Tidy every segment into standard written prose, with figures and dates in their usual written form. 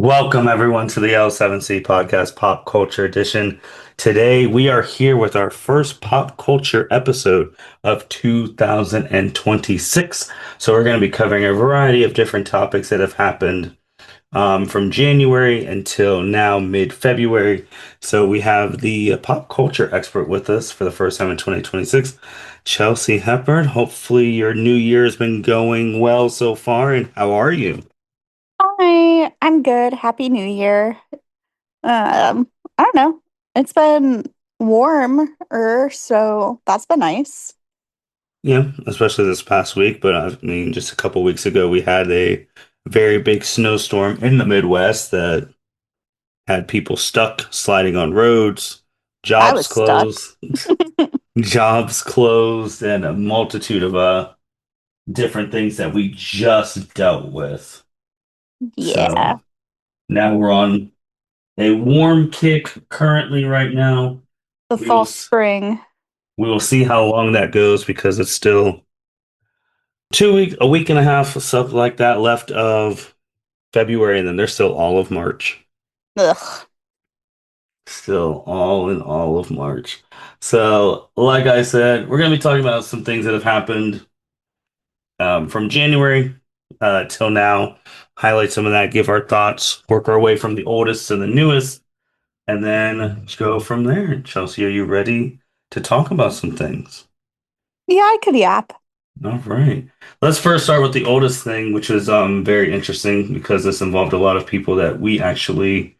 Welcome everyone to the L7C podcast pop culture edition. Today we are here with our first pop culture episode of 2026. So we're going to be covering a variety of different topics that have happened from January until now, mid-February. So we have the pop culture expert with us for the first time in 2026, Chelsea Hepburn. Hopefully your new year has been going well so far, and how are you? Hi, I'm good. Happy New Year. I don't know. It's been warmer, so that's been nice. Yeah, especially this past week. But I mean, just a couple weeks ago, we had a very big snowstorm in the Midwest that had people stuck sliding on roads, I jobs was stuck. closed, jobs closed, and a multitude of different things that we just dealt with. Yeah, So now we're on a warm kick currently right now. the We will fall s- spring. we will see how long that goes because it's still 2 weeks, a week and a half, stuff like that left of February, and then there's still all of March. Ugh. Still all in all of March. So, like I said, we're going to be talking about some things that have happened from January till now, highlight some of that, give our thoughts, work our way from the oldest to the newest, and then go from there. Chelsea, are you ready to talk about some things? Yeah, I could yap. All right. Let's first start with the oldest thing, which is very interesting because this involved a lot of people that we actually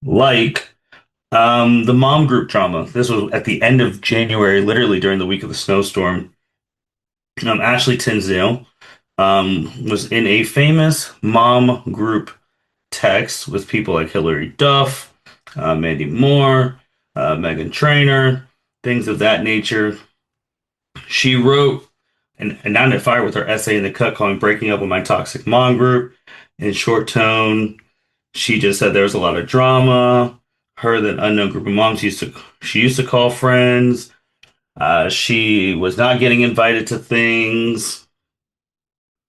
like. The mom group drama. This was at the end of January, literally during the week of the snowstorm. Ashley Tisdale was in a famous mom group text with people like Hilary Duff, Mandy Moore, Megan Trainor, things of that nature. She wrote and now fire with her essay in the cut calling breaking up with my toxic mom group. In short tone, she just said there was a lot of drama. Her that unknown group of moms used to call friends. She was not getting invited to things.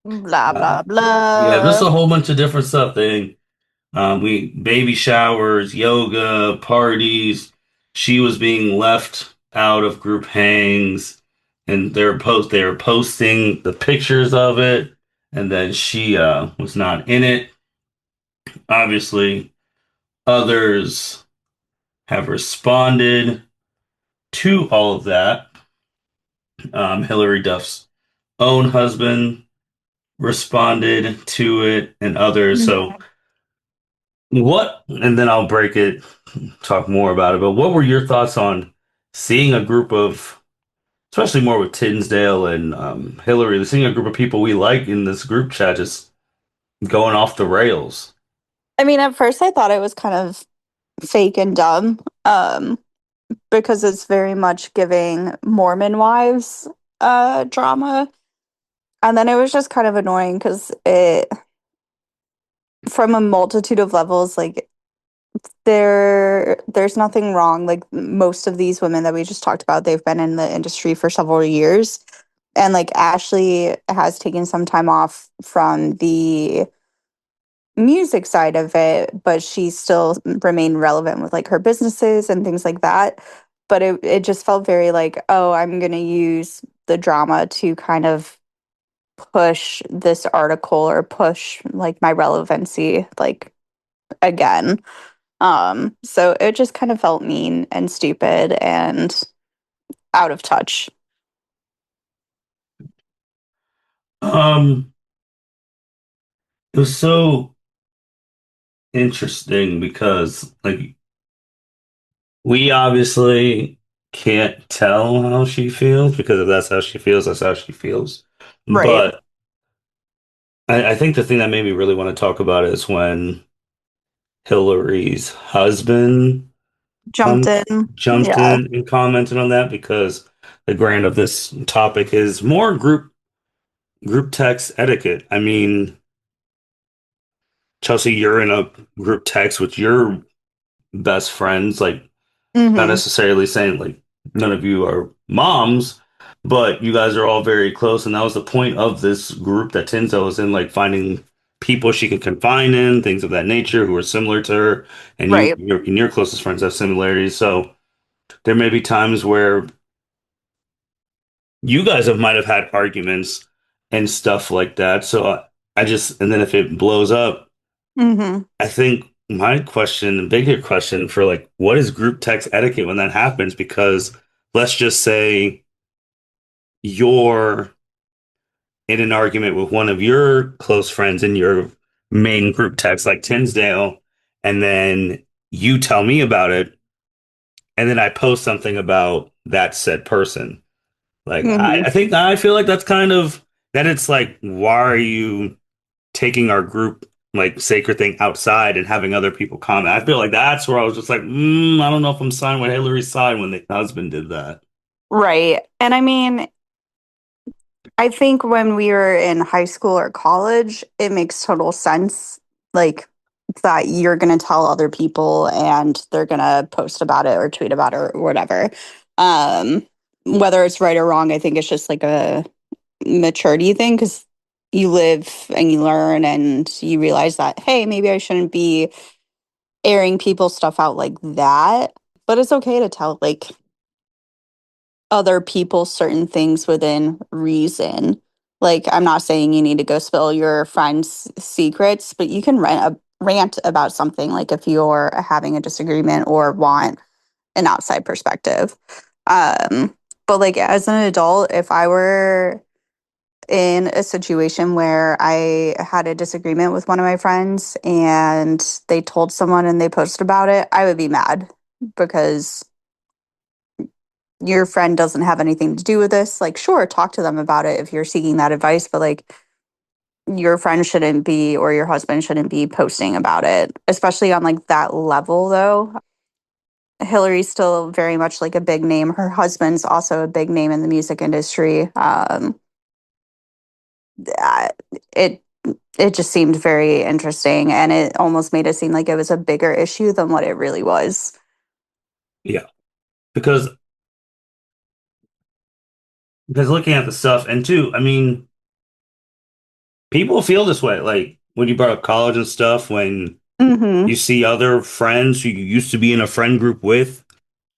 Blah, Uh, blah, yeah, just blah. a whole bunch of different stuff. We baby showers, yoga, parties. She was being left out of group hangs, and they were posting the pictures of it, and then she was not in it. Obviously, others have responded to all of that. Hillary Duff's own husband responded to it, and others. So, Mhm. what? And then I'll break it, talk more about it. But what were your thoughts on seeing a group of, especially more with Tinsdale and Hillary, seeing a group of people we like in this group chat just going off the rails? I mean, at first I thought it was kind of fake and dumb, because it's very much giving Mormon wives drama. And then it was just kind of annoying because from a multitude of levels, like there's nothing wrong. Like most of these women that we just talked about, they've been in the industry for several years. And like Ashley has taken some time off from the music side of it, but she still remained relevant with like her businesses and things like that. But it just felt very like, oh, I'm gonna use the drama to kind of push this article or push like my relevancy like again. So it just kind of felt mean and stupid and out of touch. Um, it was so interesting because like we obviously can't tell how she feels because if that's how she feels, that's how she feels. Right. But I think the thing that made me really want to talk about it is when Hillary's husband Jumped um in. jumped Yeah. in and commented on that because the grant of this topic is more group text etiquette. I mean, Chelsea, you're in a group text with your best friends, like not Hmm. necessarily saying like none of you are moms, but you guys are all very close, and that was the point of this group that Tinzo was in, like finding people she can confine in, things of that nature who are similar to her, and Right. your closest friends have similarities. So there may be times where you guys have might have had arguments and stuff like that. So I just, and then if it blows up, Hmm. I think my question, the bigger question for like, what is group text etiquette when that happens? Because let's just say you're in an argument with one of your close friends in your main group text, like Tinsdale, and then you tell me about it, and then I post something about that said person. Like, Hmm. I think I feel like that's kind of that it's like, why are you taking our group like sacred thing outside and having other people comment? I feel like that's where I was just like, I don't know if I'm siding with Hillary's side when the husband did that. Right. And I mean, I think when we were in high school or college, it makes total sense. Like that you're going to tell other people and they're going to post about it or tweet about it or whatever. Um, Whether it's right or wrong, I think it's just like a maturity thing because you live and you learn and you realize that, hey, maybe I shouldn't be airing people's stuff out like that. But it's okay to tell like other people certain things within reason. Like, I'm not saying you need to go spill your friend's secrets, but you can rant about something like if you're having a disagreement or want an outside perspective. Um, but like as an adult, if I were in a situation where I had a disagreement with one of my friends and they told someone and they posted about it, I would be mad because your friend doesn't have anything to do with this. Like, sure, talk to them about it if you're seeking that advice, but like your friend shouldn't be or your husband shouldn't be posting about it, especially on like that level though. Hillary's still very much like a big name. Her husband's also a big name in the music industry. Uh, it it just seemed very interesting and it almost made it seem like it was a bigger issue than what it really was. Yeah, because looking at the stuff, and two, I mean, people feel this way. Like when you brought up college and stuff, when Hmm. you see other friends who you used to be in a friend group with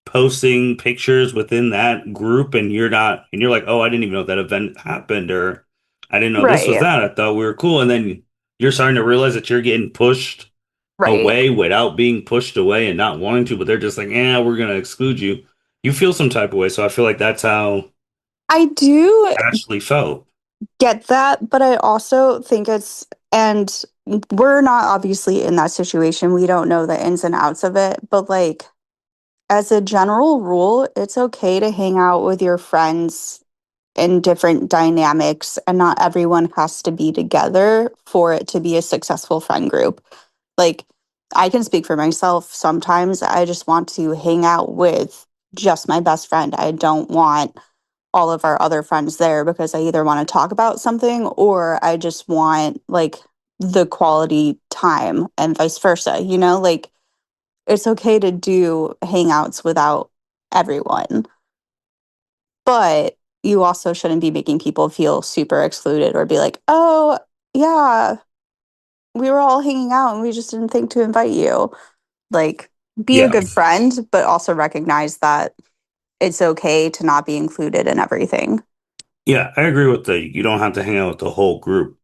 posting pictures within that group, and you're not, and you're like, oh, I didn't even know that event happened, or I didn't know this was Right. that. I thought we were cool. And then you're starting to realize that you're getting pushed Right. away without being pushed away and not wanting to, but they're just like, yeah, we're going to exclude you. You feel some type of way. So I feel like that's how I do Ashley felt. get that, but I also think and we're not obviously in that situation. We don't know the ins and outs of it, but like as a general rule, it's okay to hang out with your friends in different dynamics, and not everyone has to be together for it to be a successful friend group. Like, I can speak for myself. Sometimes I just want to hang out with just my best friend. I don't want all of our other friends there because I either want to talk about something or I just want like the quality time and vice versa. Like it's okay to do hangouts without everyone, but you also shouldn't be making people feel super excluded or be like, oh, yeah, we were all hanging out and we just didn't think to invite you. Like, be a Yeah. good friend, but also recognize that it's okay to not be included in everything. Yeah, I agree with the you don't have to hang out with the whole group.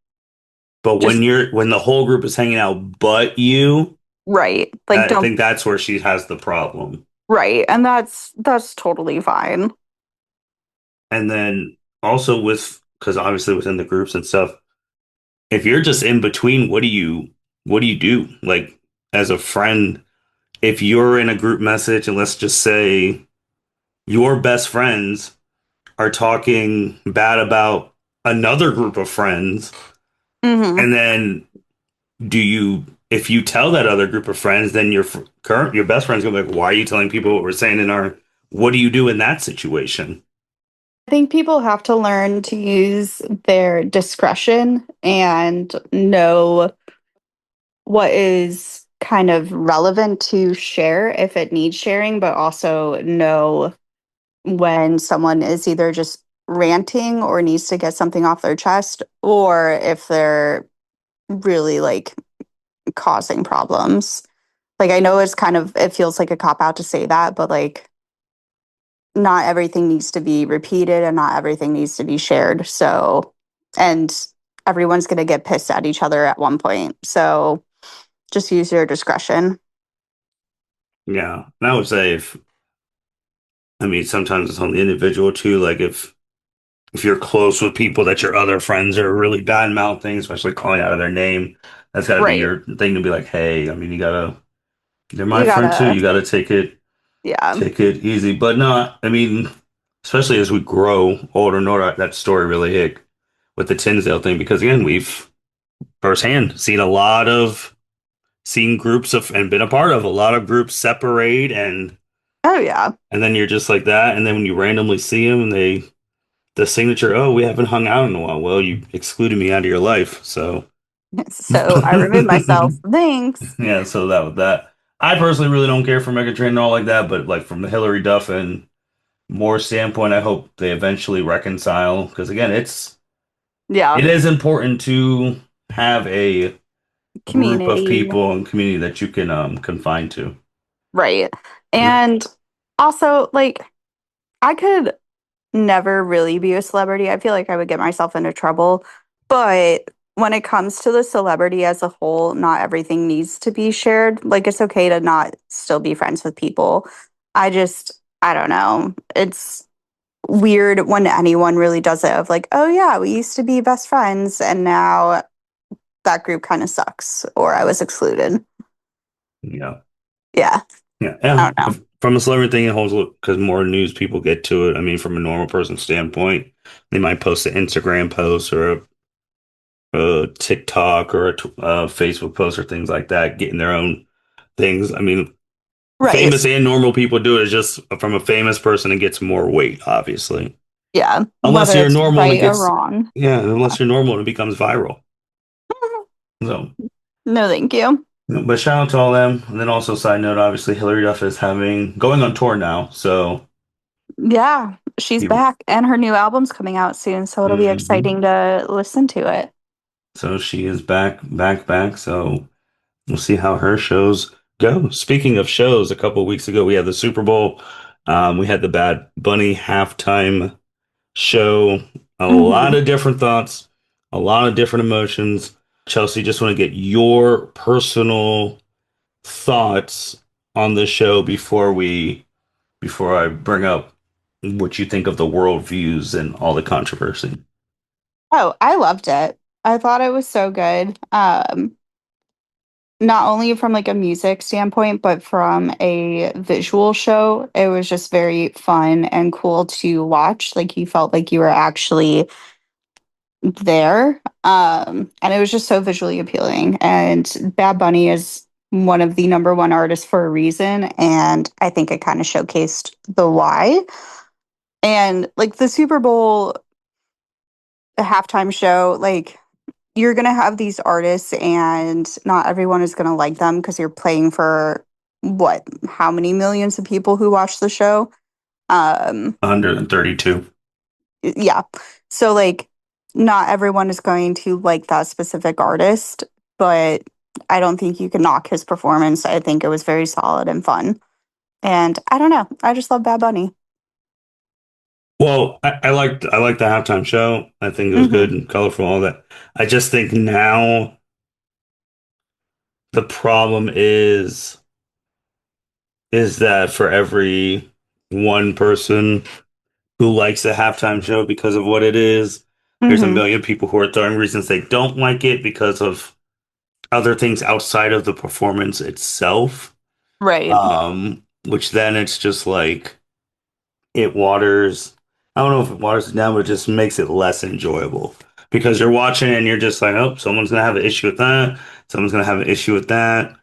But Just when the whole group is hanging out but you, right. Like, I don't, think that's where she has the problem. right. And that's totally fine. And then also with because obviously within the groups and stuff, if you're just in between, what do you do? Like as a friend, if you're in a group message and let's just say your best friends are talking bad about another group of friends, Hmm. and then do you if you tell that other group of friends, then your best friend's gonna be like, why are you telling people what we're saying in our what do you do in that situation? I think people have to learn to use their discretion and know what is kind of relevant to share if it needs sharing, but also know when someone is either just ranting or needs to get something off their chest, or if they're really like causing problems. Like I know it's kind of it feels like a cop out to say that, but like not everything needs to be repeated and not everything needs to be shared. So, and everyone's going to get pissed at each other at one point. So, just use your discretion. Yeah. And I would say if, I mean, sometimes it's on the individual too. Like if you're close with people that your other friends are really bad mouthing, especially calling out of their name, that's got to be Right. your thing to be like, hey, I mean, they're my You friend too. gotta, You gotta yeah. take it easy. But no, I mean, especially as we grow older and older, that story really hit with the Tinsdale thing because again, we've firsthand seen groups of and been a part of a lot of groups separate Oh, yeah. and then you're just like that. And then when you randomly see them and the signature, oh, we haven't hung out in a while. Well, you excluded me out of your life. So, So, I remove myself. Thanks. yeah, so that with that. I personally really don't care for Megan Trainor and all like that, but like from the Hillary Duff and Moore standpoint, I hope they eventually reconcile because again, Yeah. it is important to have a group of Community. people and community that you can confine to. Right. And also, like, I could never really be a celebrity. I feel like I would get myself into trouble. But when it comes to the celebrity as a whole, not everything needs to be shared. Like it's okay to not still be friends with people. I don't know. It's weird when anyone really does it of like, oh yeah, we used to be best friends and now that group kind of sucks or I was excluded. Yeah. Yeah, Yeah, I yeah. don't know. From a celebrity thing, it holds because more news people get to it. I mean, from a normal person standpoint, they might post an Instagram post or a TikTok or a Facebook post or things like that, getting their own things. I mean, Right. famous and normal people do it. It's just from a famous person, it gets more weight, obviously. Yeah. Unless Whether you're it's normal and it right or gets, wrong. yeah, unless you're normal and it becomes viral. So, No, thank you. but shout out to all them. And then also, side note, obviously, Hillary Duff is going on tour now. So, Yeah, she's people, back and her new album's coming out soon, so it'll be mhm. exciting to listen to it. So she is back, back, back. So we'll see how her shows go. Speaking of shows, a couple of weeks ago we had the Super Bowl. We had the Bad Bunny halftime show. A lot Hmm. of different thoughts, a lot of different emotions. Chelsea, just want to get your personal thoughts on the show before I bring up what you think of the world views and all the controversy. Oh, I loved it. I thought it was so good. Not only from like a music standpoint, but from a visual show. It was just very fun and cool to watch. Like you felt like you were actually there. And it was just so visually appealing. And Bad Bunny is one of the number one artists for a reason. And I think it kind of showcased the why. And like the Super Bowl halftime show, like you're going to have these artists and not everyone is going to like them because you're playing for what, how many millions of people who watch the show? Um, 132. yeah. So like not everyone is going to like that specific artist, but I don't think you can knock his performance. I think it was very solid and fun. And I don't know. I just love Bad Bunny. Well, I liked the halftime show. I think it was Hmm. good and colorful, all that. I just think now the problem is that for every one person who likes the halftime show because of what it is, there's a Hmm. million people who are throwing reasons they don't like it because of other things outside of the performance itself. Right. Which then it's just like it waters. I don't know if it waters it down, but it just makes it less enjoyable because you're watching and you're just like, oh, someone's gonna have an issue with that. Someone's gonna have an issue with that.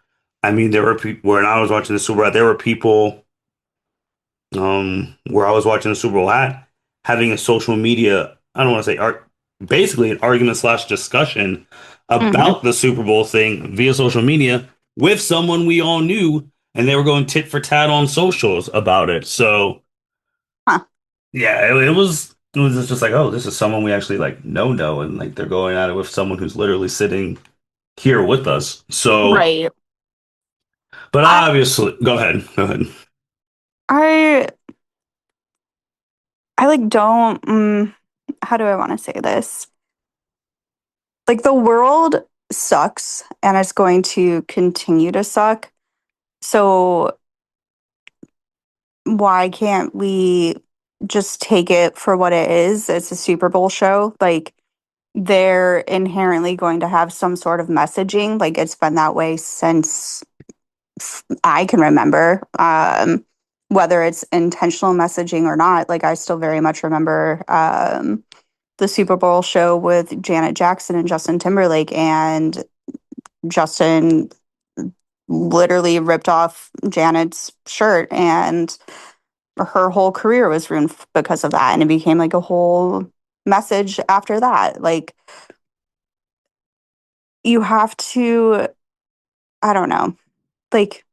I mean, there were people when I was watching the Super Bowl, there were people where I was watching the Super Bowl at having a social media, I don't want to say art, basically an argument slash discussion Hmm. about the Super Bowl thing via social media with someone we all knew, and they were going tit for tat on socials about it. So Huh. yeah, it was just like, oh, this is someone we actually like know, and like they're going at it with someone who's literally sitting. here with us. So, Right. but I obviously, go ahead, go ahead. I I like don't how do I want to say this? Like the world sucks and it's going to continue to suck. So why can't we just take it for what it is? It's a Super Bowl show. Like they're inherently going to have some sort of messaging. Like it's been that way since I can remember. Whether it's intentional messaging or not, like I still very much remember the Super Bowl show with Janet Jackson and Justin Timberlake, and Justin literally ripped off Janet's shirt, and her whole career was ruined because of that. And it became like a whole message after that. Like, you have to, I don't know, like,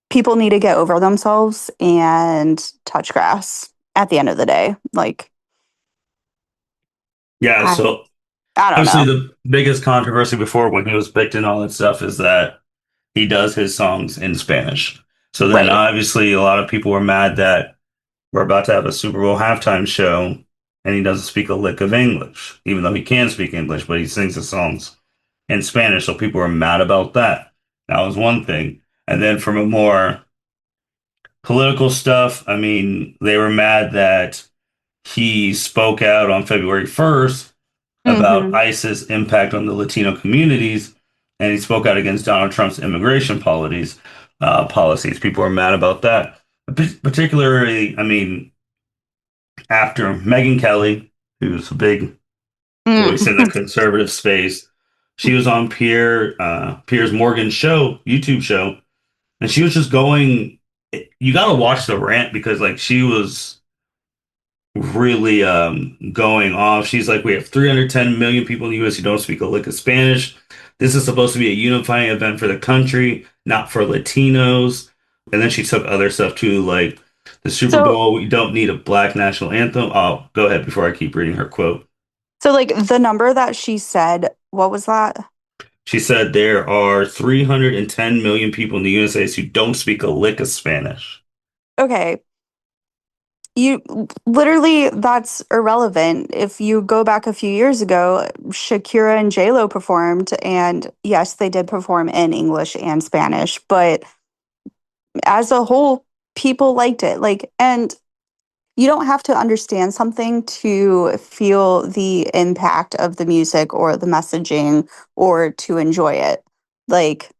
people need to get over themselves and touch grass at the end of the day. Like, Yeah, I, so I don't obviously know. the biggest controversy before when he was picked and all that stuff is that he does his songs in Spanish. So then Right. obviously a lot of people were mad that we're about to have a Super Bowl halftime show and he doesn't speak a lick of English, even though he can speak English, but he sings the songs in Spanish. So people were mad about that. That was one thing. And then from a more political stuff, I mean, they were mad that he spoke out on February 1st about Hmm. ISIS impact on the Latino communities, and he spoke out against Donald Trump's immigration policies. Policies. People are mad about that. Particularly, I mean, after Megyn Kelly, who's a big voice in the Mm. conservative space, she was on Piers Morgan's show, YouTube show, and she was just going. You got to watch the rant because like she was really going off. She's like, we have 310 million people in the US who don't speak a lick of Spanish. This is supposed to be a unifying event for the country, not for Latinos. And then she took other stuff too, like the Super So, Bowl. We don't need a black national anthem. Oh, go ahead before I keep reading her quote. so like the number that she said, what was that? She said there are 310 million people in the United States who don't speak a lick of Spanish. Okay. You literally, that's irrelevant. If you go back a few years ago, Shakira and JLo performed, and yes, they did perform in English and Spanish, but as a whole, people liked it. Like, and you don't have to understand something to feel the impact of the music or the messaging or to enjoy it. Like,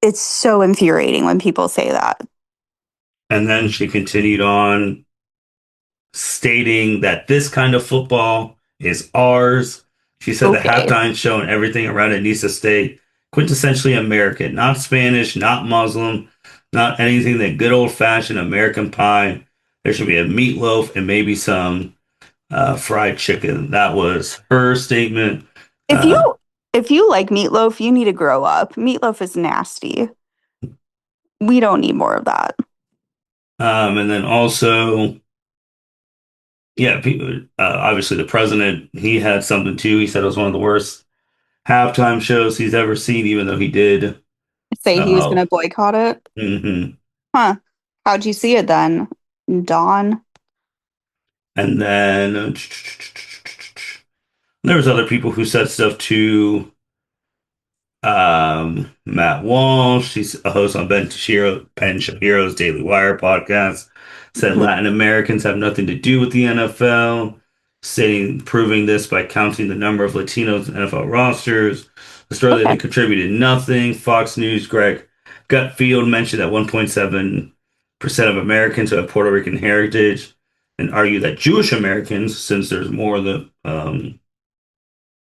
it's so infuriating when people say that. And then she continued on stating that this kind of football is ours. She said the Okay. halftime show and everything around it needs to stay quintessentially American, not Spanish, not Muslim, not anything that good old fashioned American pie. There should be a meatloaf and maybe some fried chicken. That was her statement. If you Uh, if you like meatloaf, you need to grow up. Meatloaf is nasty. We don't need more of that. and then also, yeah, obviously the president, he had something too. He said it was one of the worst halftime shows he's ever seen, even though he did. Say he was Uh, going to boycott it. hmm Huh. How'd you see it then? Dawn? And then there was other people who said stuff too. Matt Walsh, he's a host on Ben Shapiro's Daily Wire podcast, said Mhm. Latin Americans have nothing to do with the NFL, saying proving this by counting the number of Latinos in NFL rosters. The story that Okay. they contributed nothing. Fox News, Greg Gutfield mentioned that 1.7% of Americans have Puerto Rican heritage and argue that Jewish Americans, since there's more of the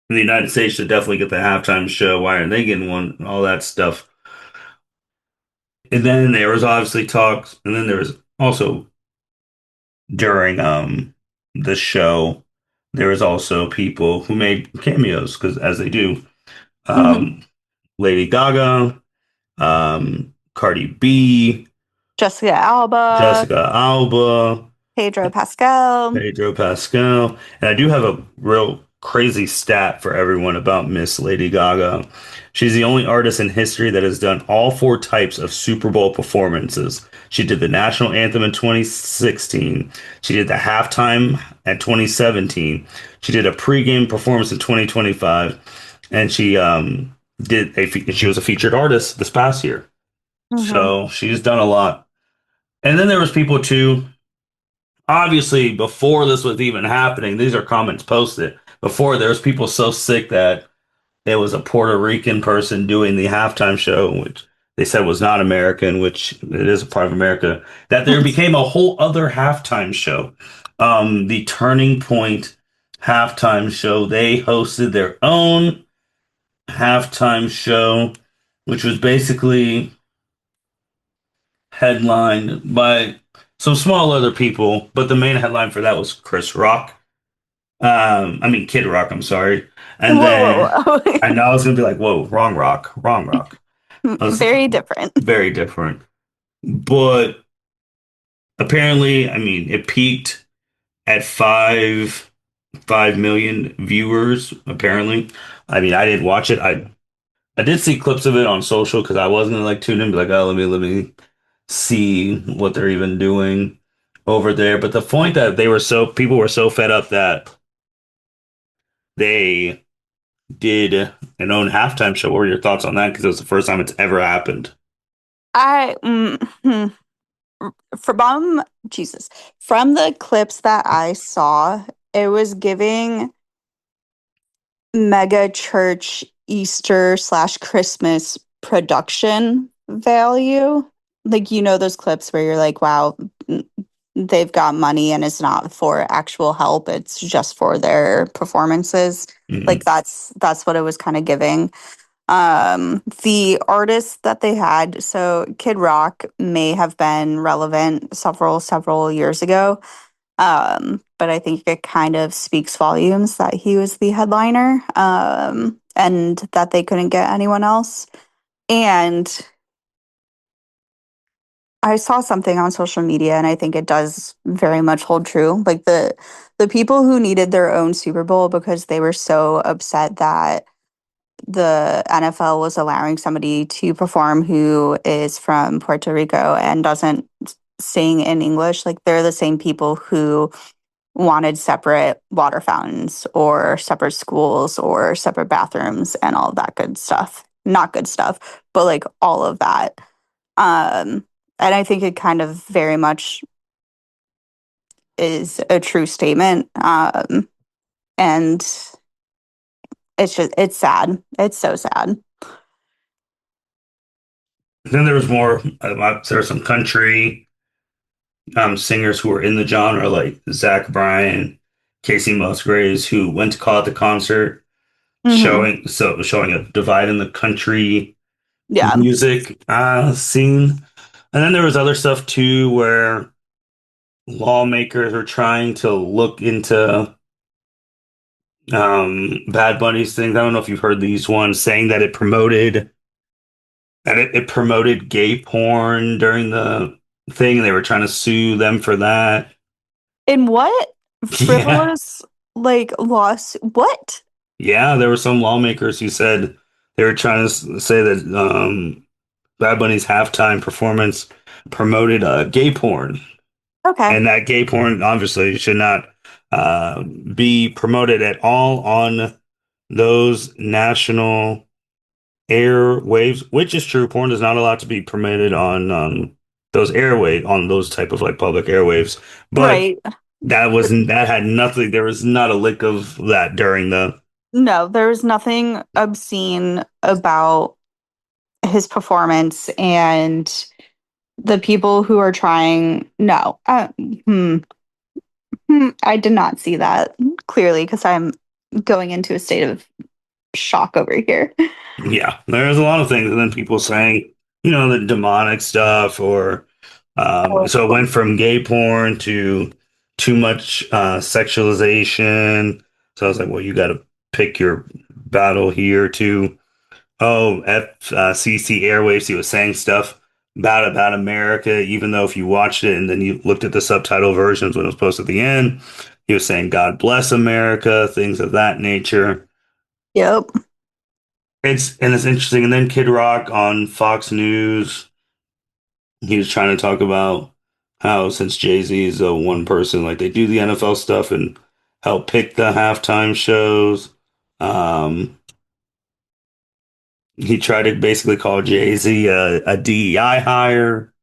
in the United States, should definitely get the halftime show. Why aren't they getting one? All that stuff. And then there was obviously talks, and then there was also during the show, there was also people who made cameos because as they do, Hmm. um, Lady Gaga, Cardi B, Jessica Alba, Jessica Alba, Pedro Pascal. Pedro Pascal, and I do have a real crazy stat for everyone about Miss Lady Gaga. She's the only artist in history that has done all four types of Super Bowl performances. She did the national anthem in 2016. She did the halftime at 2017. She did a pregame performance in 2025, and she was a featured artist this past year. Hmm. So she's done a lot. And then there was people too. Obviously, before this was even happening, these are comments posted. Before there was people so sick that it was a Puerto Rican person doing the halftime show, which they said was not American, which it is a part of America, that there became a whole other halftime show. The Turning Point halftime show. They hosted their own halftime show, which was basically headlined by some small other people, but the main headline for that was Chris Rock. I mean Kid Rock, I'm sorry. And Whoa, then whoa, I know I was gonna be like, whoa, wrong rock, wrong rock. whoa. I was Very different. very different. But apparently, I mean, it peaked at 5 million viewers, apparently. I mean, I didn't watch it. I did see clips of it on social because I wasn't gonna like tune in and be like, oh, let me see what they're even doing over there. But the point that people were so fed up that they did an own halftime show. What were your thoughts on that? Because it was the first time it's ever happened. I from Jesus, from the clips that I saw, it was giving mega church Easter slash Christmas production value. Like, you know, those clips where you're like, wow, they've got money and it's not for actual help, it's just for their performances. Like Mhm. that's what it was kind of giving. The artists that they had, so Kid Rock may have been relevant several years ago. But I think it kind of speaks volumes that he was the headliner, and that they couldn't get anyone else. And I saw something on social media, and I think it does very much hold true. Like the people who needed their own Super Bowl because they were so upset that the NFL was allowing somebody to perform who is from Puerto Rico and doesn't sing in English. Like they're the same people who wanted separate water fountains or separate schools or separate bathrooms and all of that good stuff. Not good stuff, but like all of that. And I think it kind of very much is a true statement. And it's sad. It's so sad. Then there was more. There were some country singers who were in the genre, like Zach Bryan, Casey Musgraves, who went to call it the concert, Hmm. showing a divide in the country Yeah. music scene. And then there was other stuff too, where lawmakers are trying to look into Bad Bunny's things. I don't know if you've heard these ones saying that it promoted gay porn during the thing. They were trying to sue them for that. In what Yeah. frivolous like loss? What? Yeah, there were some lawmakers who said they were trying to say that Bad Bunny's halftime performance promoted gay porn. Okay. And that gay porn obviously should not be promoted at all on those national airwaves, which is true. Porn is not allowed to be permitted on on those type of like public airwaves. But Right. that had nothing. There was not a lick of that during the No, there's nothing obscene about his performance and the people who are trying. No, hmm, I did not see that clearly because I'm going into a state of shock over here. yeah. There's a lot of things, and then people saying the demonic stuff or so it Oh. went from gay porn to too much sexualization. So I was like, well, you got to pick your battle here too. Oh, FCC Airwaves, he was saying stuff about America, even though if you watched it and then you looked at the subtitle versions when it was posted at the end, He was saying God bless America, things of that nature. Yep. It's interesting. And then Kid Rock on Fox News, he was trying to talk about how since Jay-Z is a one person, like they do the NFL stuff and help pick the halftime shows. He tried to basically call Jay-Z a DEI hire.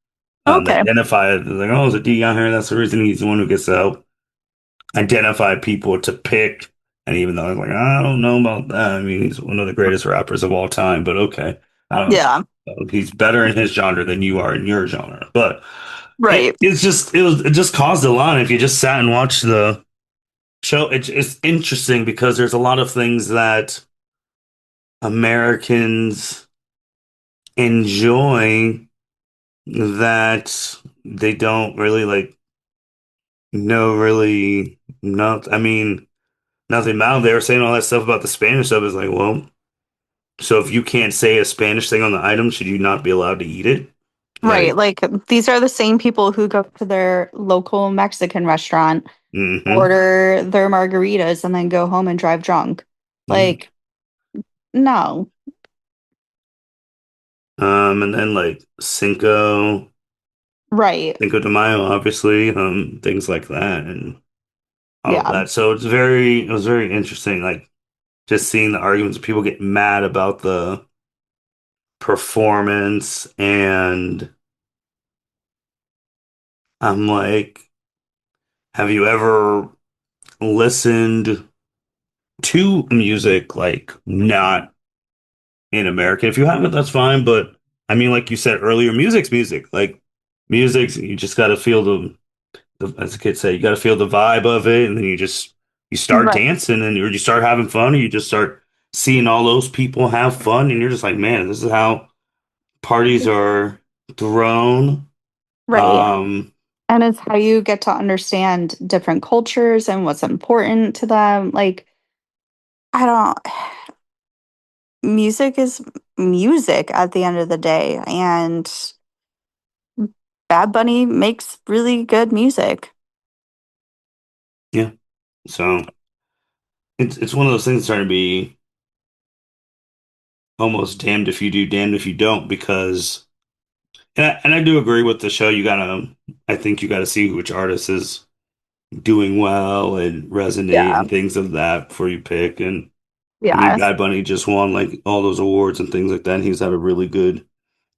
They Okay. identify it like, oh, it's a DEI hire. That's the reason he's the one who gets to help identify people to pick. And even though I was like, I don't know about that. I mean, he's one of the greatest rappers of all time, but okay. I don't Yeah. he's better in his genre than you are in your genre. But Right. it just caused a lot. If you just sat and watched the show, it's interesting because there's a lot of things that Americans enjoy that they don't really like know really not I mean nothing about. They were saying all that stuff about the Spanish stuff is like, well, so if you can't say a Spanish thing on the item, should you not be allowed to eat it? Right. Like, Like these are the same people who go to their local Mexican restaurant, mm-hmm. order their margaritas, and then go home and drive drunk. Yeah. Like, no. And then like Right. Cinco de Mayo, obviously, things like that and all of Yeah. that. So it was very interesting, like just seeing the arguments of people get mad about the performance and I'm like, have you ever listened to music like not in America? If you haven't, that's fine. But I mean, like you said earlier, music's music. Like music's, you just got to feel as the kids say, you got to feel the vibe of it, and then you start Right. dancing, and or you start having fun, or you just start seeing all those people have fun, and you're just like, man, this is how parties are thrown. Right. Um, And it's how you get to understand different cultures and what's important to them. Like, I don't, music is music at the end of the day. And Bad Bunny makes really good music. yeah. So it's one of those things that's starting to be almost damned if you do, damned if you don't, because and I do agree with the show. I think you gotta see which artist is doing well and resonate Yeah. and things of that before you pick. And I mean, Yeah. Bad Bunny just won like all those awards and things like that. And he's had a really good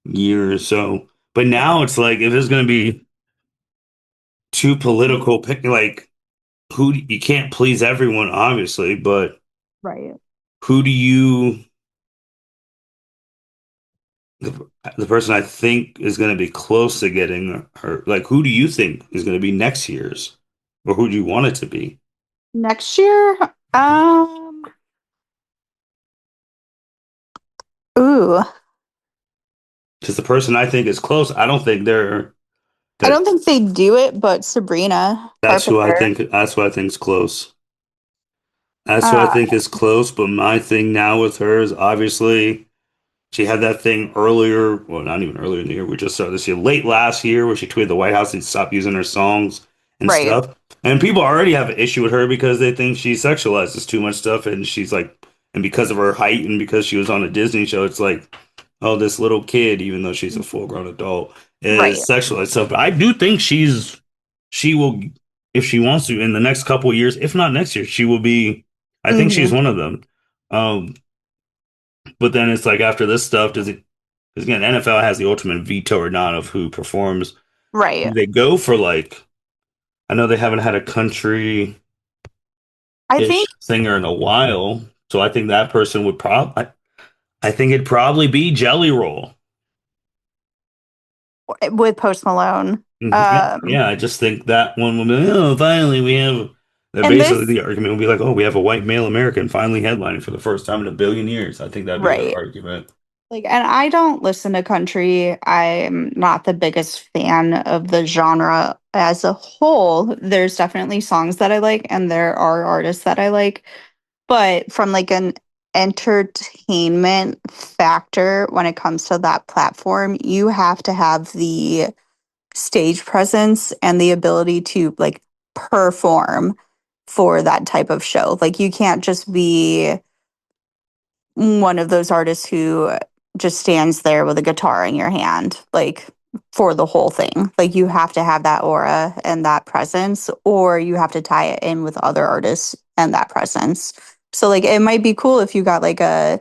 year or so. But now it's like if it's gonna be too political, pick like you can't please everyone, obviously, but Right. who do you the person I think is going to be close to getting her, like, who do you think is going to be next year's, or who do you want it to be? Next year, um, ooh, Because the person I think is close, I don't think they're I that. don't think they do it, but Sabrina Carpenter. That's who I think's close. That's who I Uh, think is close. But my thing now with her is obviously she had that thing earlier. Well, not even earlier in the year. We just started this year, late last year, where she tweeted the White House and stopped using her songs and right. stuff. And people already have an issue with her because they think she sexualizes too much stuff, and she's like, and because of her height and because she was on a Disney show, it's like, oh, this little kid, even though she's a full-grown adult, is Right. sexualized stuff. But I do think she will, if she wants to, in the next couple of years, if not next year, she will be. I think she's Hmm. one of them. Um, but then it's like after this stuff, does it? Because again, NFL has the ultimate veto or not of who performs. Right. Do they go for like? I know they haven't had a country-ish I think singer in a while, so I think that person would probably. I think it'd probably be Jelly Roll. with Post Malone. Yeah, Um, yeah. I just think that one will be. Oh, finally we have. That and basically this, the argument will be like, oh, we have a white male American finally headlining for the first time in a billion years. I think that'd be their right. argument. Like, and I don't listen to country. I'm not the biggest fan of the genre as a whole. There's definitely songs that I like, and there are artists that I like. But from like an entertainment factor when it comes to that platform, you have to have the stage presence and the ability to like perform for that type of show. Like you can't just be one of those artists who just stands there with a guitar in your hand, like for the whole thing. Like you have to have that aura and that presence, or you have to tie it in with other artists and that presence. So like it might be cool if you got like a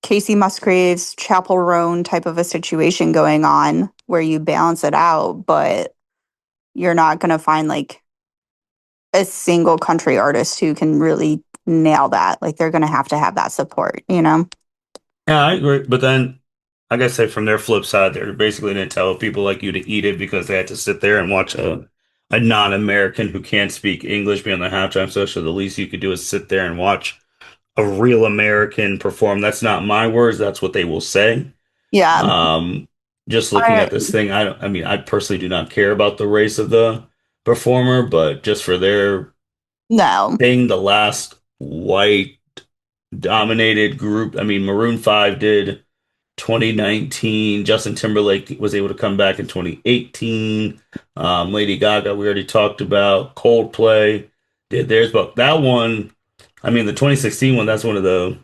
Casey Musgraves, Chapel Roan type of a situation going on where you balance it out, but you're not going to find like a single country artist who can really nail that. Like they're going to have that support, you know? Yeah, I agree. But then, like I said, from their flip side, they're basically going to tell people like you to eat it because they had to sit there and watch a non-American who can't speak English be on the halftime show. So the least you could do is sit there and watch a real American perform. That's not my words. That's what they will say. Yeah. Um, just looking I at this thing, I don't, I mean, I personally do not care about the race of the performer, but just for their no. thing, the last white dominated group, I mean, Maroon 5 did 2019. Justin Timberlake was able to come back in 2018. Lady Gaga, we already talked about. Coldplay did theirs, but that one, I mean, the 2016 one, that's one of the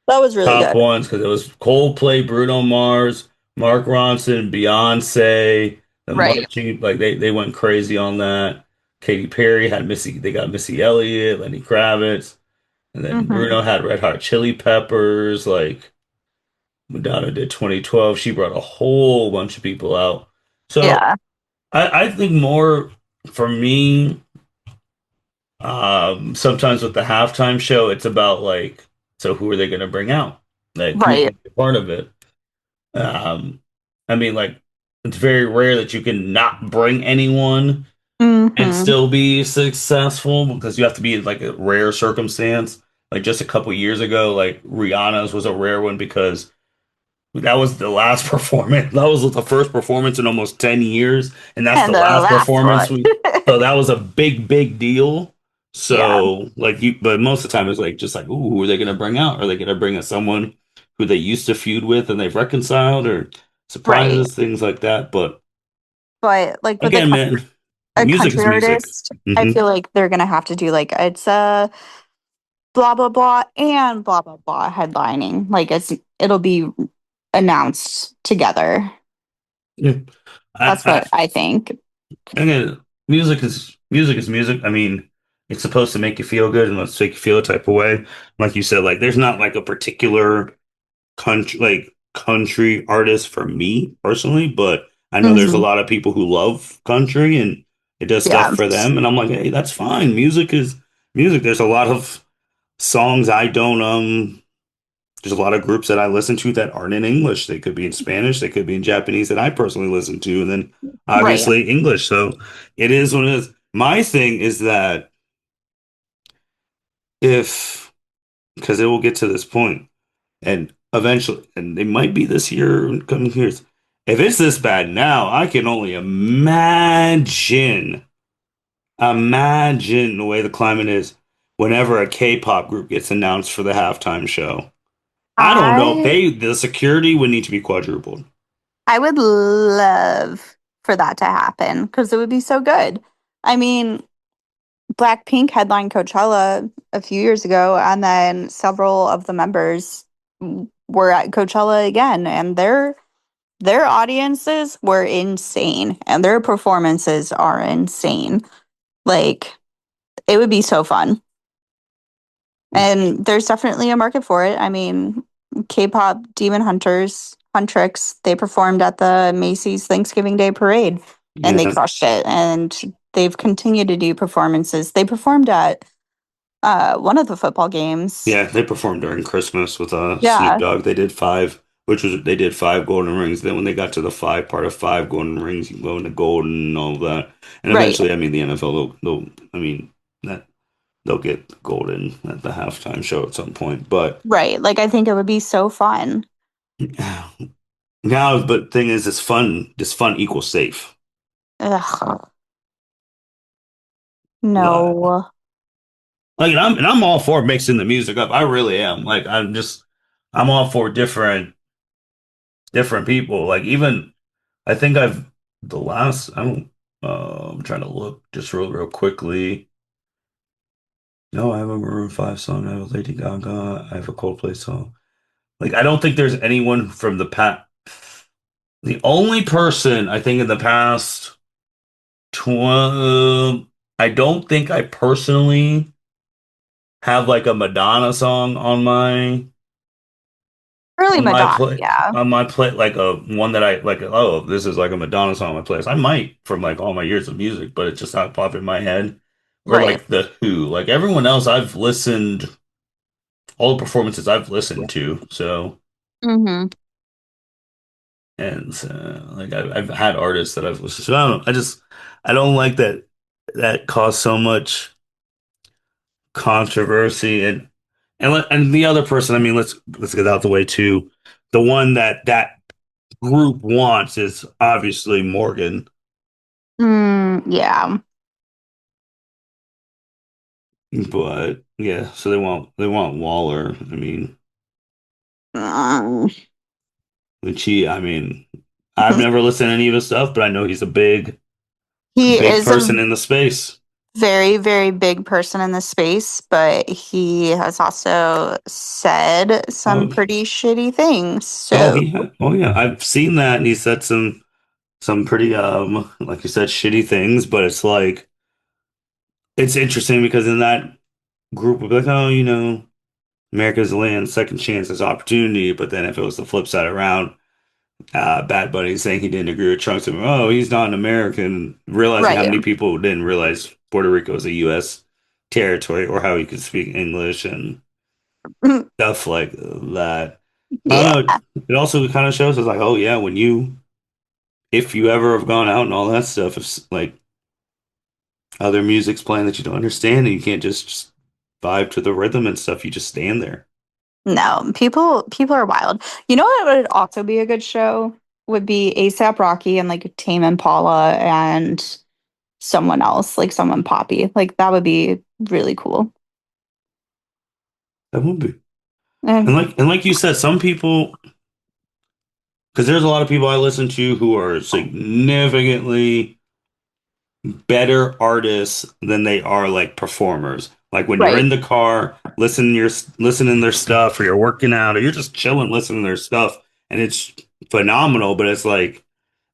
That was really top good. ones because it was Coldplay, Bruno Mars, Mark Ronson, Beyonce, the Right. marching, like they went crazy on that. Katy Perry had Missy, they got Missy Elliott, Lenny Kravitz, and then Hmm. Bruno had Red Hot Chili Peppers, like Madonna did 2012. She brought a whole bunch of people out. So Yeah. I think more for me, sometimes with the halftime show, it's about like, so who are they going to bring out? Like, who's Right. going to be part of it? Um, I mean, like, it's very rare that you can not bring anyone and Hmm. still be successful because you have to be in like a rare circumstance. Like just a couple years ago, like Rihanna's was a rare one because that was the last performance. That was the first performance in almost 10 years, and that's And the the last last performance one. we. So that was a big, big deal. Yeah. So like you, but most of the time it's like just like, ooh, who are they gonna bring out? Are they gonna bring us someone who they used to feud with and they've reconciled, or Right. surprises, things like that? But But like with again, man, a music is country music. artist, I Hmm. feel like they're gonna have to do like it's a blah blah blah and blah blah blah headlining. Like it'll be announced together. Yeah. That's I what I think. again, music is music. I mean, it's supposed to make you feel good and let's make you feel a type of way. Like you said, like there's not like a particular country artist for me personally, but I know there's a Hmm. lot of people who love country and it does stuff Yeah. for them. And I'm like, hey, that's fine. Music is music. There's a lot of songs I don't there's a lot of groups that I listen to that aren't in English. They could be in Spanish, they could be in Japanese that I personally listen to, and then Right. obviously English. So it is what it is. My thing is that if, because it will get to this point, and eventually, and it might be this year or coming years. If it's this bad now, I can only imagine the way the climate is whenever a K-pop group gets announced for the halftime show. I don't know. I The security would need to be quadrupled. I would love for that to happen because it would be so good. I mean, Blackpink headlined Coachella a few years ago, and then several of the members were at Coachella again, and their audiences were insane, and their performances are insane. Like it would be so fun, and there's definitely a market for it. I mean, K-pop Demon Hunters, Huntrix, they performed at the Macy's Thanksgiving Day Parade, and they Yeah. crushed it. And they've continued to do performances. They performed at one of the football games. Yeah, they performed during Christmas with Snoop Yeah, Dogg. They did five, which was they did five golden rings. Then when they got to the five part of five golden rings, you go into golden and all of that. And right, eventually, I mean, the NFL, I mean, that they'll get golden at the halftime show at some point. But right. Like I think it would be so fun. now, but thing is, it's fun. This fun equals safe. Ugh, But no. like, and I'm all for mixing the music up. I really am. Like, I'm all for different people. Like, even I think the last, I don't, I'm trying to look just real quickly. No, I have a Maroon 5 song. I have a Lady Gaga. I have a Coldplay song. Like, I don't think there's anyone from the past. The only person I think in the past, I don't think I personally have like a Madonna song Early on my Madonna, play yeah. on my play like a one that I like. Oh, this is like a Madonna song on my playlist. I might from like all my years of music, but it's just not popping in my head. Or Right. like the Who, like everyone else, I've listened all the performances I've listened to. So Mm-hmm. and like I've had artists that I've listened to. I don't know. I don't like that caused so much controversy and the other person. I mean, let's get out the way too. The one that group wants is obviously Morgan. Yeah. But yeah, so they want Waller. I mean, Mm. which I mean, I've never listened to any of his stuff, but I know he's a He big is a person in the space. very, very big person in this space, but he has also said some Oh, pretty shitty things. oh, So, oh yeah, I've seen that, and he said some pretty like you said, shitty things. But it's like it's interesting because in that group, we'll be like, oh, America's land, second chances, opportunity. But then if it was the flip side around. Bad Bunny saying he didn't agree with Trump. So, oh, he's not an American. Realizing how right. many people didn't realize Puerto Rico is a U.S. territory or how he could speak English and stuff like that. I Yeah. don't know. It also kind of shows us like, oh yeah, if you ever have gone out and all that stuff, if like other music's playing that you don't understand and you can't just vibe to the rhythm and stuff, you just stand there. No, people are wild. You know what would also be a good show? Would be ASAP Rocky and like Tame Impala and someone else, like someone poppy. Like that would be really cool. That would be. And And like you said, some people, because there's a lot of people I listen to who are significantly better artists than they are like performers. Like when you're right. in the car, listening their stuff, or you're working out, or you're just chilling listening to their stuff, and it's phenomenal. But it's like,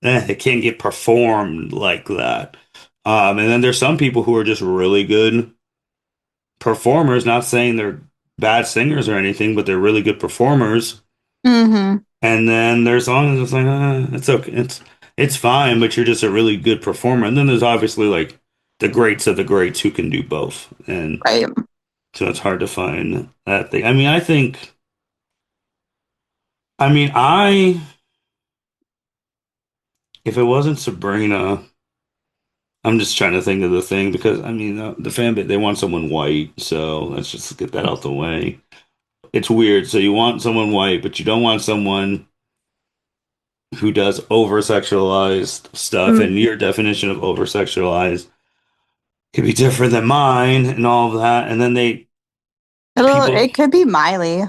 it can't get performed like that. And then there's some people who are just really good performers. Not saying they're bad singers or anything, but they're really good performers. Mm-hmm. And then there's songs that's like, it's okay, it's fine, but you're just a really good performer. And then there's obviously like the greats of the greats who can do both. And Right. so it's hard to find that thing. I mean, if it wasn't Sabrina, I'm just trying to think of the thing because I mean, the fan base, they want someone white. So let's just get that out the way. It's weird. So you want someone white, but you don't want someone who does over sexualized stuff. And Mm. your definition of over sexualized could be different than mine and all of that. And then people, It could be Miley.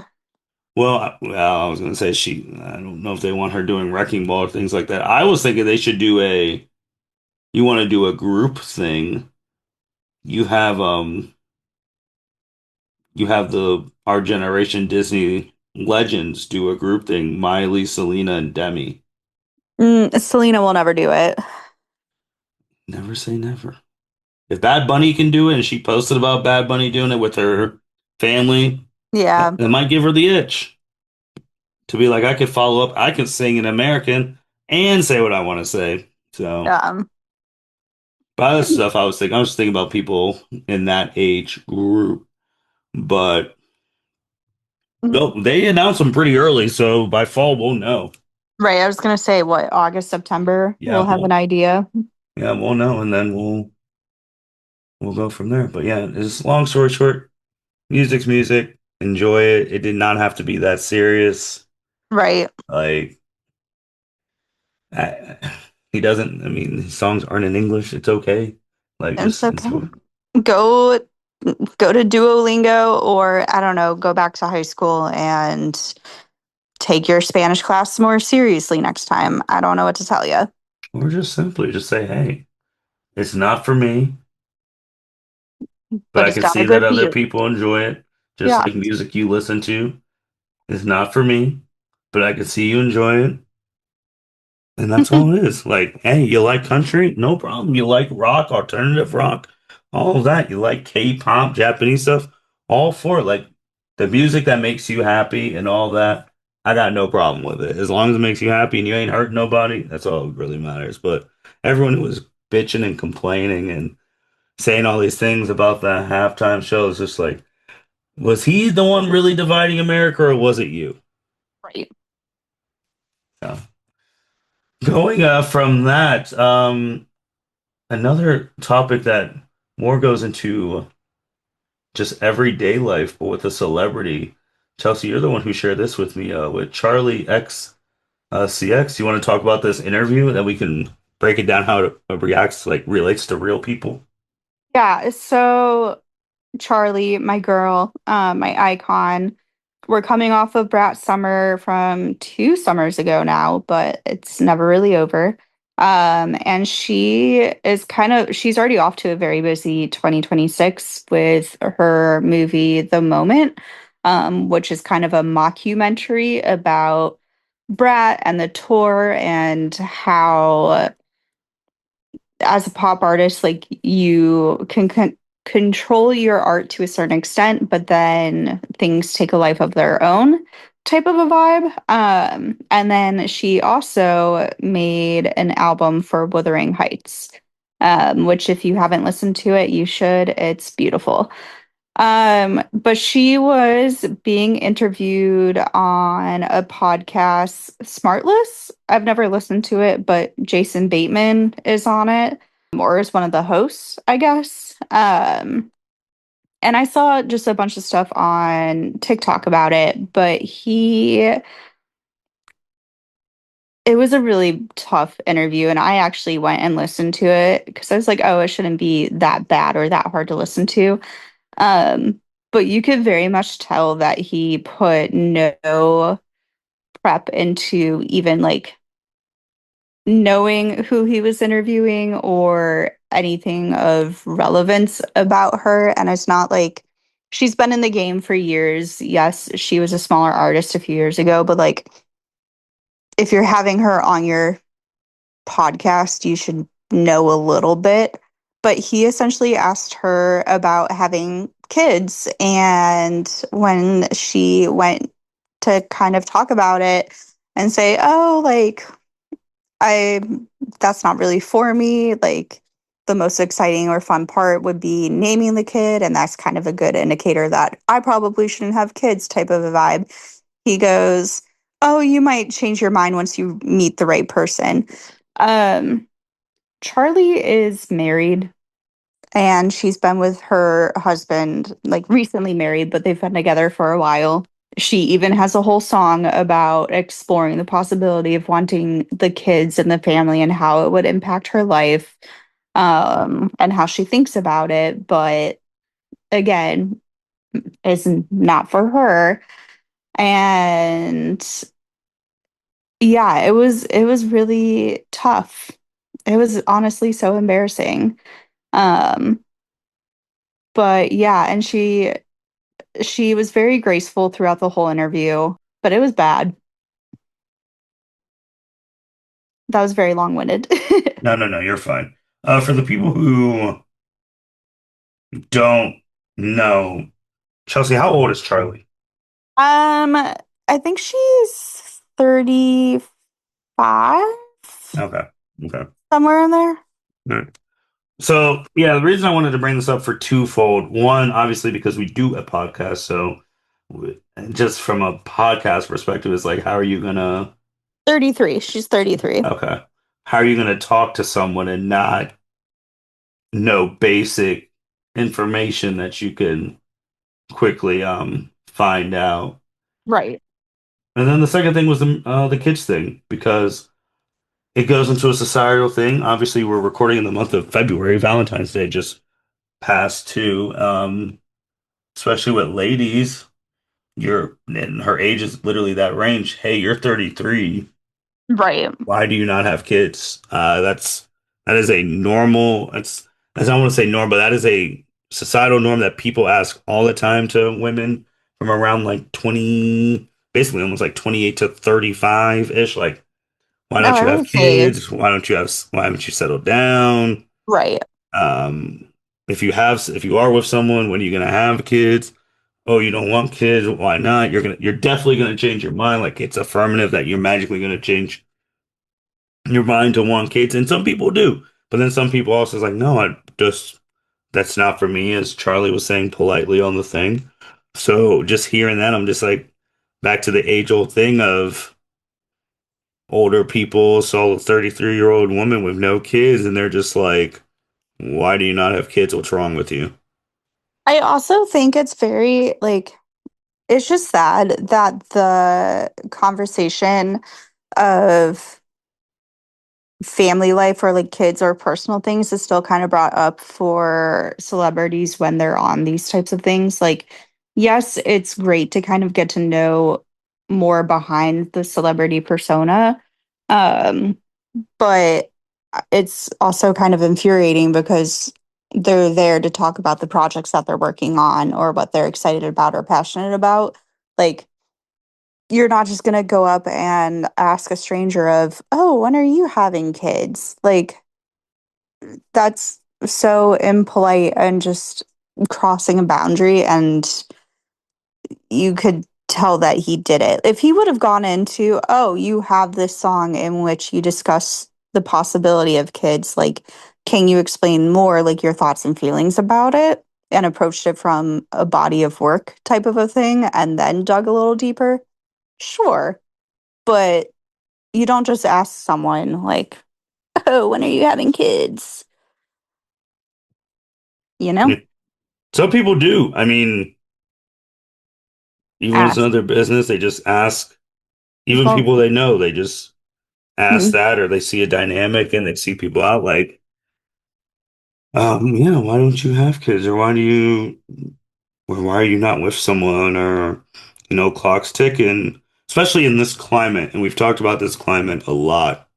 well, I was going to say I don't know if they want her doing wrecking ball or things like that. I was thinking they should you want to do a group thing. You have, our generation Disney legends do a group thing. Miley, Selena, and Demi. Selena will never do it. Never say never. If Bad Bunny can do it and she posted about Bad Bunny doing it with her family, Yeah. that might give her the itch to be like, I could follow up, I can sing in American and say what I want to say. So, Um, by other stuff, I was thinking about people in that age group, but no, they announced them pretty early, so by fall we'll know. right. I was gonna say what, August, September, we'll Yeah, have an idea. we'll know, and then we'll go from there. But yeah, it's long story short, music's music. Enjoy it. It did not have to be that serious. Right. Like, he doesn't. I mean, his songs aren't in English. It's okay. Like, It's just okay. enjoy. Go go to Duolingo or I don't know, go back to high school and take your Spanish class more seriously next time. I don't know what to tell you. Or just simply just say, hey, it's not for me. But But I it's can not a see that good for other you. people enjoy it. Just Yeah. like music you listen to is not for me, but I can see you enjoy it. And that's all it is. Like, hey, you like country? No problem. You like rock, alternative rock, all of that. You like K-pop, Japanese stuff? All for it. Like the music that makes you happy and all that. I got no problem with it. As long as it makes you happy and you ain't hurting nobody, that's all that really matters. But everyone who was bitching and complaining and saying all these things about the halftime show is just like, was he the one really dividing America or was it you? Right. Yeah. Going from that, another topic that more goes into just everyday life, but with a celebrity. Chelsea, you're the one who shared this with me, with Charlie X CX. You want to talk about this interview, that we can break it down how it reacts, like relates to real people? Yeah. So Charlie, my girl, my icon. We're coming off of Brat Summer from 2 summers ago now, but it's never really over. And she's already off to a very busy 2026 with her movie The Moment, which is kind of a mockumentary about Brat and the tour and how as a pop artist, like you can control your art to a certain extent, but then things take a life of their own type of a vibe. And then she also made an album for Wuthering Heights, which if you haven't listened to it, you should. It's beautiful. But she was being interviewed on a podcast, Smartless. I've never listened to it, but Jason Bateman is on it, or is one of the hosts, I guess. And I saw just a bunch of stuff on TikTok about it, but it was a really tough interview, and I actually went and listened to it because I was like, oh, it shouldn't be that bad or that hard to listen to. Um, but you could very much tell that he put no prep into even like knowing who he was interviewing or anything of relevance about her. And it's not like she's been in the game for years. Yes, she was a smaller artist a few years ago, but like if you're having her on your podcast, you should know a little bit. But he essentially asked her about having kids. And when she went to kind of talk about it and say, oh, like, I, that's not really for me. Like, the most exciting or fun part would be naming the kid. And that's kind of a good indicator that I probably shouldn't have kids type of a vibe. He goes, oh, you might change your mind once you meet the right person. Um, Charlie is married and she's been with her husband, like recently married, but they've been together for a while. She even has a whole song about exploring the possibility of wanting the kids and the family and how it would impact her life, and how she thinks about it. But again, it's not for her. And yeah, it was really tough. It was honestly so embarrassing. Um, but yeah, and she was very graceful throughout the whole interview, but it was bad. That was very long-winded. No, no, no, you're fine. For the people who don't know, Chelsea, how old is Charlie? Um, I think she's 35, Okay. Okay. somewhere in there. All right. So, yeah, the reason I wanted to bring this up for twofold. One, obviously, because we do a podcast. So, just from a podcast perspective, it's like, how are you gonna, 33. She's 33. okay, how are you gonna talk to someone and not know basic information that you can quickly find out? Right. And then the second thing was the kids thing, because it goes into a societal thing. Obviously, we're recording in the month of February. Valentine's Day just passed too. Especially with ladies, you're and her age is literally that range. Hey, you're 33. Right. Why do you not have kids? That is a normal. That's I don't want to say normal, but that is a societal norm that people ask all the time to women from around like 20, basically almost like 28 to 35-ish. Like, why No, don't I you have would say kids? Why haven't you settled down? right. Um, if you are with someone, when are you gonna have kids? Oh, you don't want kids? Why not? You're definitely gonna change your mind. Like it's affirmative that you're magically gonna change your mind to want kids, and some people do. But then some people also is like, no, I just that's not for me, as Charlie was saying politely on the thing. So just hearing that, I'm just like back to the age-old thing of older people saw a 33-year-old woman with no kids, and they're just like, why do you not have kids? What's wrong with you? I also think it's very like it's just sad that the conversation of family life or like kids or personal things is still kind of brought up for celebrities when they're on these types of things. Like, yes, it's great to kind of get to know more behind the celebrity persona. Um, but it's also kind of infuriating because they're there to talk about the projects that they're working on or what they're excited about or passionate about. Like, you're not just going to go up and ask a stranger of, "Oh, when are you having kids?" Like that's so impolite and just crossing a boundary, and you could tell that he did it. If he would have gone into, "Oh, you have this song in which you discuss the possibility of kids, like can you explain more like your thoughts and feelings about it?" and approached it from a body of work type of a thing and then dug a little deeper. Sure. But you don't just ask someone like, "Oh, when are you having kids?" You know? Some people do. I mean, even when it's Ask. none of their business, they just ask. Even Well, people they know, they just ask mm, that, or they see a dynamic and they see people out like, yeah, why don't you have kids? Or why are you not with someone? Or, clock's ticking, especially in this climate. And we've talked about this climate a lot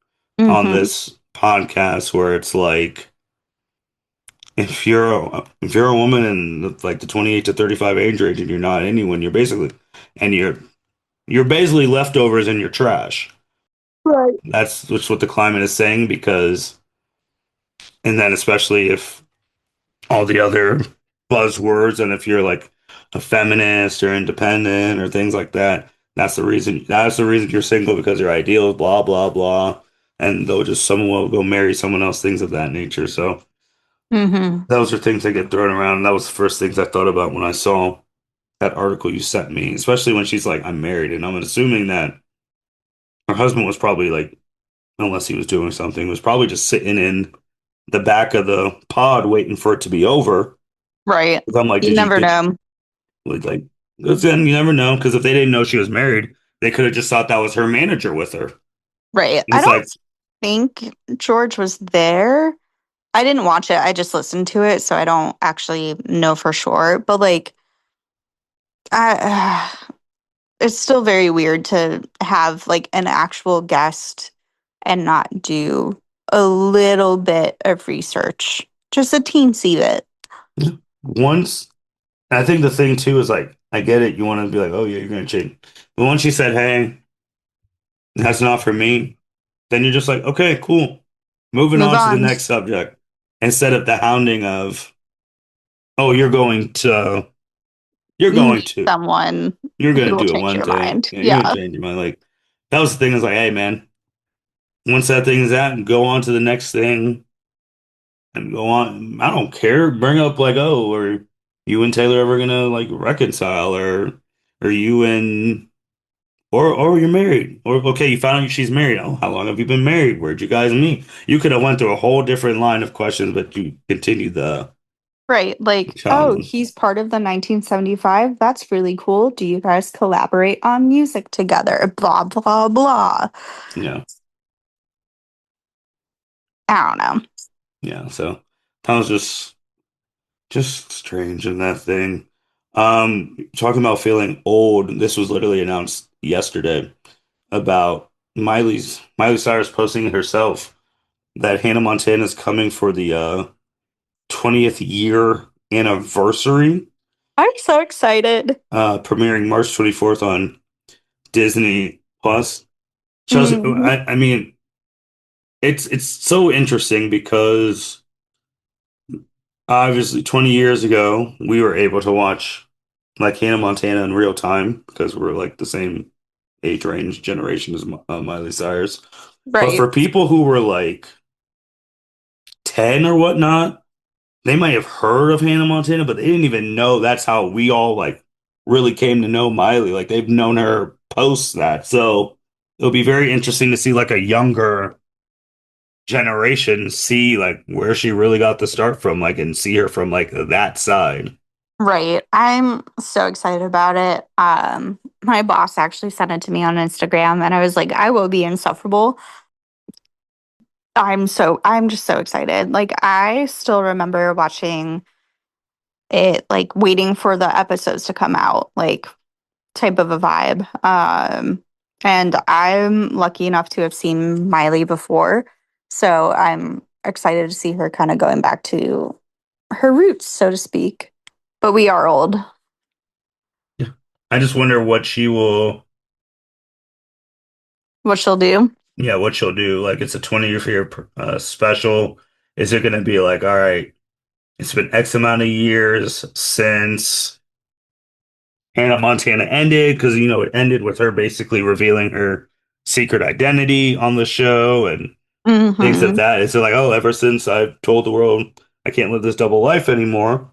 on mhm. this podcast where it's like, if you're a woman in like the 28 to 35 age range and you're not anyone, and you're basically leftovers in your trash. Right. That's what the climate is saying because, and then especially if all the other buzzwords, and if you're like a feminist or independent or things like that, that's the reason you're single, because your ideals, blah blah blah, and someone will go marry someone else, things of that nature. So Mhm. those are things that get thrown around, and that was the first things I thought about when I saw that article you sent me, especially when she's like, I'm married, and I'm assuming that her husband was probably like, unless he was doing something, was probably just sitting in the back of the pod waiting for it to be over. Right. 'Cause I'm like, You never know. like, then you never know. Because if they didn't know she was married, they could have just thought that was her manager with her. Right. And I it's don't like, think George was there. I didn't watch it. I just listened to it, so I don't actually know for sure. But like, I, it's still very weird to have like an actual guest and not do a little bit of research, just a teensy bit. once, I think the thing too is like, I get it. You want to be like, oh yeah, you're gonna change. But once she said, hey, that's not for me, then you're just like, okay, cool. Moving Move on to the on. next subject. Instead of the hounding of, oh, you're going Meet to. someone You're who gonna will do it change one your day. mind. Yeah, you're gonna Yeah. change your mind. Like that was the thing. Is like, hey man, once that thing's out, go on to the next thing and go on. I don't care. Bring up like, oh, are you and Taylor ever gonna like reconcile, or are you and or you're married, or okay, you found out she's married. Oh, how long have you been married? Where'd you guys meet? You could have went through a whole different line of questions, but you continued the Right. Like, oh, hounding. he's part of the 1975. That's really cool. Do you guys collaborate on music together? Blah, blah, blah. Yeah, I don't know. yeah. So that was just strange in that thing. Talking about feeling old, this was literally announced yesterday about Miley Cyrus posting it herself that Hannah Montana is coming for the 20th year anniversary, I'm so excited. premiering March 24th on Disney Plus. Chelsea, Hmm. I mean, it's so interesting because obviously 20 years ago we were able to watch like Hannah Montana in real time because we're like the same age range generation as Miley Cyrus. But Right. for people who were like 10 or whatnot, they might have heard of Hannah Montana, but they didn't even know that's how we all like really came to know Miley. Like they've known her post that. So it'll be very interesting to see like a younger generation see like where she really got the start from, like and see her from like that side. Right. I'm so excited about it. My boss actually sent it to me on Instagram and I was like, I will be insufferable. I'm just so excited. Like I still remember watching it, like waiting for the episodes to come out, like type of a vibe. And I'm lucky enough to have seen Miley before. So I'm excited to see her kind of going back to her roots, so to speak. But we are old. Yeah. I just wonder what she will, What she'll do. yeah, what she'll do. Like it's a 20-year special. Is it going to be like, all right, it's been X amount of years since Hannah Montana ended because you know it ended with her basically revealing her secret identity on the show and things of Hmm. that. It's like, oh, ever since I've told the world I can't live this double life anymore,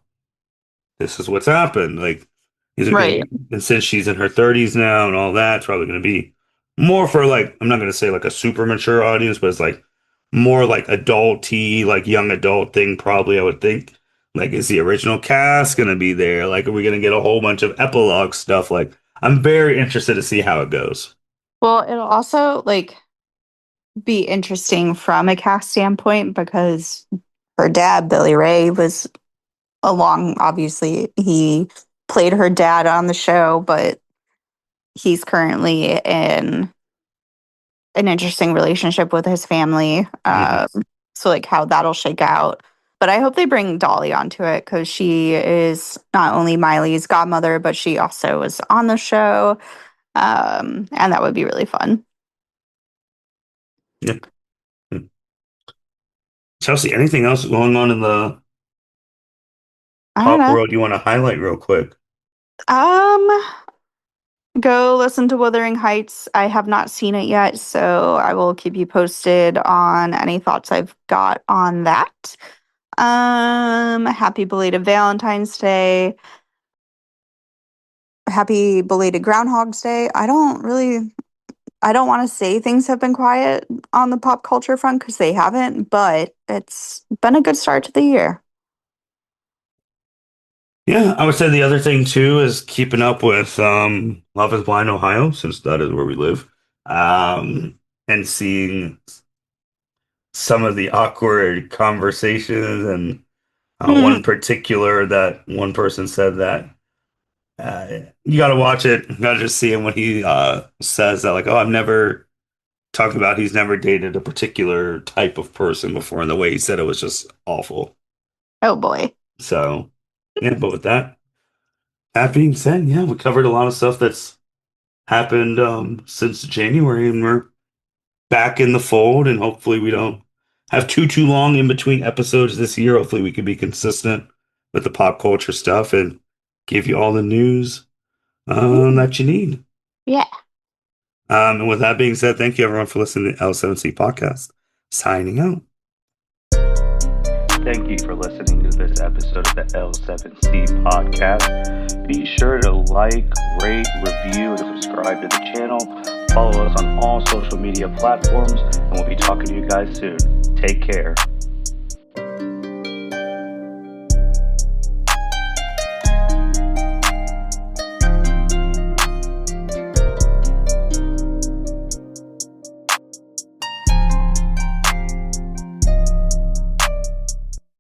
this is what's happened. Like, is it Right. going to, and since she's in her 30s now and all that, it's probably going to be more for like, I'm not going to say like a super mature audience, but it's like more like adult-y, like young adult thing, probably, I would think. Like, is the original cast going to be there? Like, are we going to get a whole bunch of epilogue stuff? Like, I'm very interested to see how it goes. Well, it'll also like be interesting from a cast standpoint because her dad, Billy Ray, was along. Obviously, he played her dad on the show, but he's currently in an interesting relationship with his family. Mhm. So like how that'll shake out. But I hope they bring Dolly onto it because she is not only Miley's godmother, but she also was on the show. And that would be really fun. Yeah. Mm. Chelsea, anything else going on in the I don't pop know. world you want to highlight real quick? Um, Go listen to Wuthering Heights. I have not seen it yet, so I will keep you posted on any thoughts I've got on that. Happy belated Valentine's Day. Happy belated Groundhog's Day. I don't want to say things have been quiet on the pop culture front because they haven't, but it's been a good start to the year. Yeah, I would say the other thing too is keeping up with Love is Blind Ohio, since that is where we live. And seeing some of the awkward conversations and one Mm. in particular that one person said that you got to watch it. You got to just see him when he says that, like, oh, I've never talked about he's never dated a particular type of person before, and the way he said it was just awful. Oh boy. So, yeah, but with that being said, yeah, we covered a lot of stuff that's happened since January, and we're back in the fold, and hopefully we don't have too long in between episodes this year. Hopefully we can be consistent with the pop culture stuff and give you all the news that you need. Yeah. And with that being said, thank you everyone for listening to L7C Podcast. Signing out. Thank you for listening to this episode of the L7C Podcast. Be sure to like, rate, review, and subscribe to the channel. Follow us on all social media platforms, and we'll be talking to you guys soon. Take care.